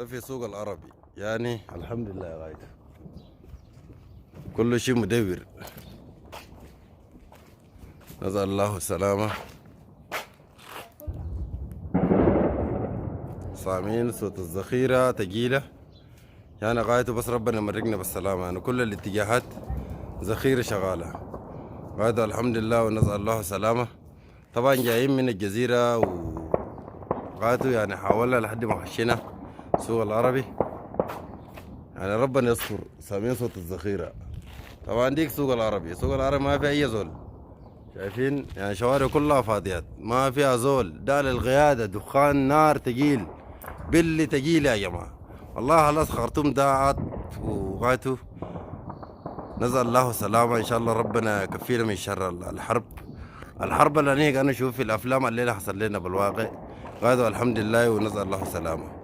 ده في سوق العربي يعني الحمد لله يا غايته كل شيء مدور. نسأل الله السلامة. صامين صوت الذخيرة تقيلة يعني غايته بس ربنا يمرقنا بالسلامة يعني كل الاتجاهات ذخيرة شغالة غايته الحمد لله ونسأل الله السلامة. طبعا جايين من الجزيرة وغايته يعني حاولنا لحد ما خشينا سوق العربي يعني ربنا يستر. سامعين صوت الذخيرة طبعا ديك سوق العربي. سوق العربي ما في أي زول شايفين يعني شوارع كلها فاضيات ما فيها زول. ده للقيادة دخان نار تقيل باللي تقيل يا جماعة والله. خلاص خرطوم داعت وغايته نسأل الله السلامة. إن شاء الله ربنا يكفينا من شر الحرب اللي أنا أشوف في الأفلام الليلة حصل لنا بالواقع غايته الحمد لله ونسأل الله السلامة.